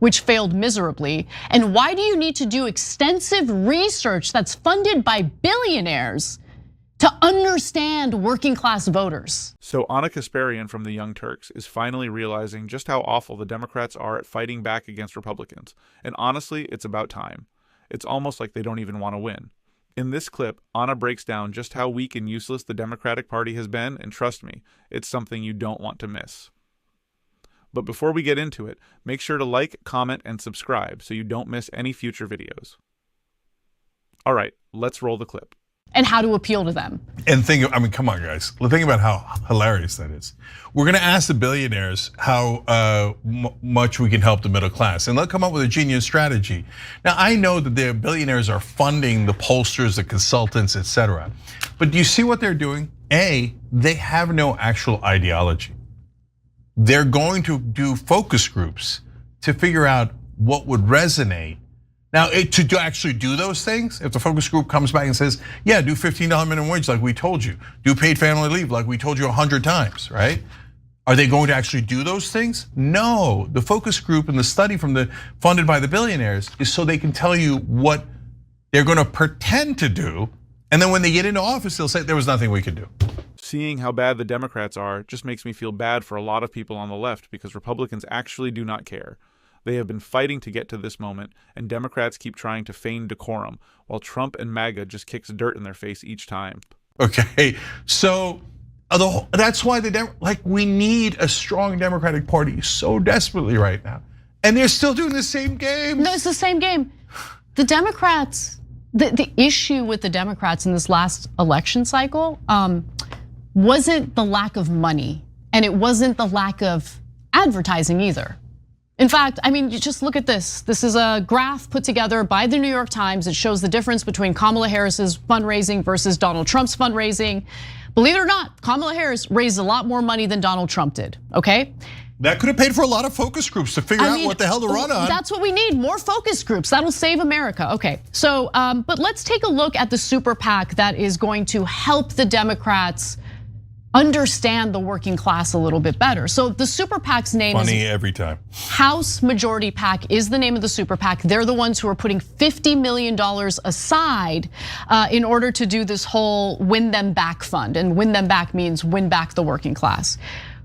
which failed miserably? And why do you need to do extensive research that's funded by billionaires to understand working class voters? So Ana Kasparian from the Young Turks is finally realizing just how awful the Democrats are at fighting back against Republicans. And honestly, it's about time. It's almost like they don't even want to win. In this clip, Ana breaks down just how weak and useless the Democratic Party has been, and trust me, it's something you don't want to miss. But before we get into it, make sure to like, comment, and subscribe so you don't miss any future videos. All right, let's roll the clip. And how to appeal to them. And I mean, come on, guys. Think about how hilarious that is. We're gonna ask the billionaires how much we can help the middle class, and they'll come up with a genius strategy. Now, I know that the billionaires are funding the pollsters, the consultants, etc. But do you see what they're doing? A, they have no actual ideology. They're going to do focus groups to figure out what would resonate. Now, to actually do those things, if the focus group comes back and says, yeah, do $15 minimum wage like we told you, do paid family leave like we told you 100 times, right? Are they going to actually do those things? No, the focus group and the study funded by the billionaires is so they can tell you what they're gonna pretend to do, and then when they get into office, they'll say there was nothing we could do. Seeing how bad the Democrats are just makes me feel bad for a lot of people on the left because Republicans actually do not care. They have been fighting to get to this moment, and Democrats keep trying to feign decorum, while Trump and MAGA just kicks dirt in their face each time. Okay, so that's why we need a strong Democratic Party so desperately right now, and they're still doing the same game. No, it's the same game. The Democrats, the issue with the Democrats in this last election cycle wasn't the lack of money, and it wasn't the lack of advertising either. In fact, I mean, you just look at this. This is a graph put together by the New York Times. It shows the difference between Kamala Harris's fundraising versus Donald Trump's fundraising. Believe it or not, Kamala Harris raised a lot more money than Donald Trump did, okay? That could have paid for a lot of focus groups to figure out what the hell to run on. That's what we need, more focus groups. That'll save America. Okay, so, but let's take a look at the super PAC that is going to help the Democrats understand the working class a little bit better. So the super PAC's name is funny every time. House Majority PAC is the name of the super PAC. They're the ones who are putting $50 million aside in order to do this whole win them back fund. And win them back means win back the working class.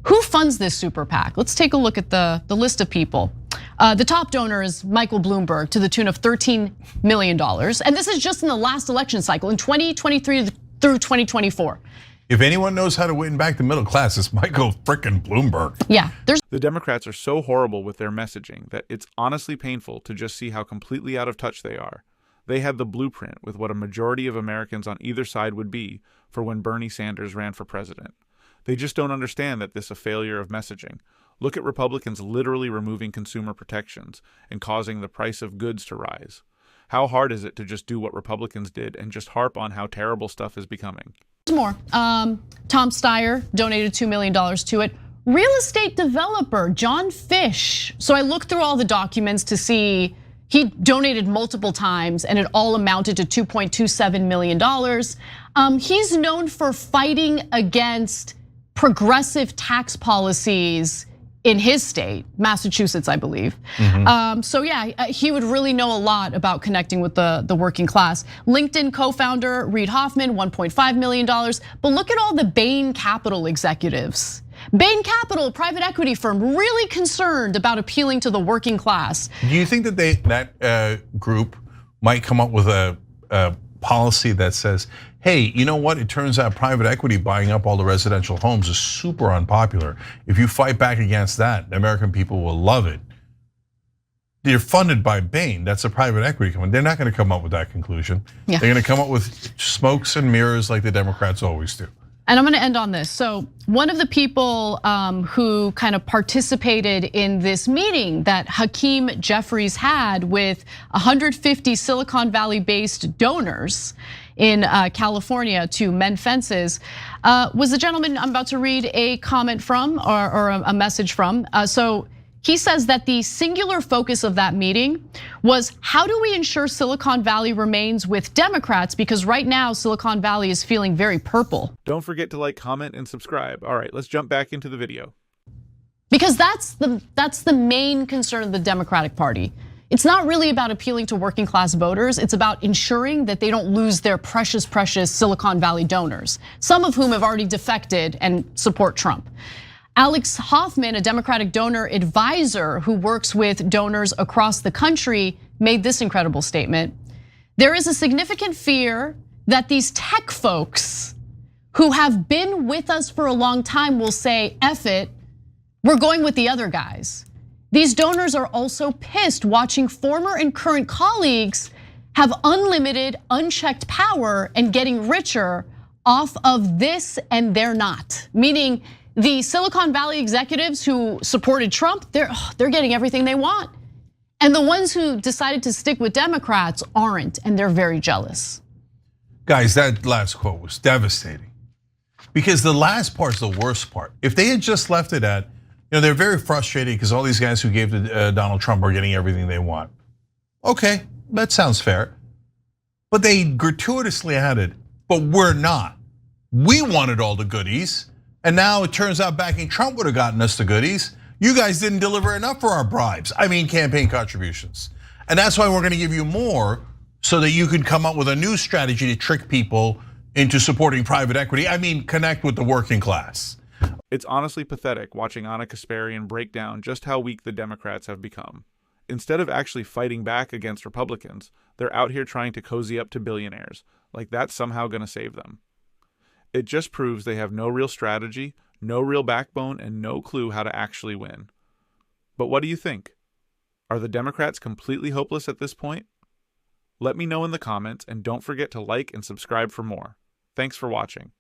Who funds this super PAC? Let's take a look at the list of people. The top donor is Michael Bloomberg to the tune of $13 million. And this is just in the last election cycle in 2023 through 2024. If anyone knows how to win back the middle class, it's Michael frickin' Bloomberg. Yeah, the Democrats are so horrible with their messaging that it's honestly painful to just see how completely out of touch they are. They had the blueprint with what a majority of Americans on either side would be for when Bernie Sanders ran for president. They just don't understand that this is a failure of messaging. Look at Republicans literally removing consumer protections and causing the price of goods to rise. How hard is it to just do what Republicans did and just harp on how terrible stuff is becoming? More. Tom Steyer donated $2 million to it. Real estate developer John Fish. So I looked through all the documents to see he donated multiple times and it all amounted to $2.27 million. He's known for fighting against progressive tax policies in his state, Massachusetts, I believe. So yeah, he would really know a lot about connecting with the working class. LinkedIn co-founder Reid Hoffman, $1.5 million. But look at all the Bain Capital executives. Bain Capital, private equity firm, really concerned about appealing to the working class. Do you think that that group might come up with a policy that says, hey, you know what? It turns out private equity buying up all the residential homes is super unpopular. If you fight back against that, the American people will love it. They're funded by Bain, that's a private equity company. They're not gonna come up with that conclusion. Yeah. They're gonna come up with smokes and mirrors like the Democrats always do. And I'm gonna end on this. So one of the people who kind of participated in this meeting that Hakeem Jeffries had with 150 Silicon Valley based donors in California to mend fences was the gentleman I'm about to read a comment from or a message from. So he says that the singular focus of that meeting was how do we ensure Silicon Valley remains with Democrats, because right now Silicon Valley is feeling very purple. Don't forget to like, comment, and subscribe. All right, let's jump back into the video. Because that's the main concern of the Democratic Party. It's not really about appealing to working class voters. It's about ensuring that they don't lose their precious Silicon Valley donors, some of whom have already defected and support Trump. Alex Hoffman, a Democratic donor advisor who works with donors across the country, made this incredible statement. There is a significant fear that these tech folks who have been with us for a long time will say, F it, we're going with the other guys. These donors are also pissed watching former and current colleagues have unlimited, unchecked power and getting richer off of this, and they're not. Meaning the Silicon Valley executives who supported Trump, they're getting everything they want. And the ones who decided to stick with Democrats aren't, and they're very jealous. Guys, that last quote was devastating. Because the last part's the worst part. If they had just left it at, they're very frustrated because all these guys who gave to Donald Trump are getting everything they want. Okay, that sounds fair. But they gratuitously added, but we're not. We wanted all the goodies. And now it turns out backing Trump would have gotten us the goodies. You guys didn't deliver enough for our bribes. I mean, campaign contributions. And that's why we're gonna give you more so that you can come up with a new strategy to trick people into supporting private equity. I mean, connect with the working class. It's honestly pathetic watching Ana Kasparian break down just how weak the Democrats have become. Instead of actually fighting back against Republicans, they're out here trying to cozy up to billionaires, like that's somehow gonna save them. It just proves they have no real strategy, no real backbone, and no clue how to actually win. But what do you think? Are the Democrats completely hopeless at this point? Let me know in the comments, and don't forget to like and subscribe for more. Thanks for watching.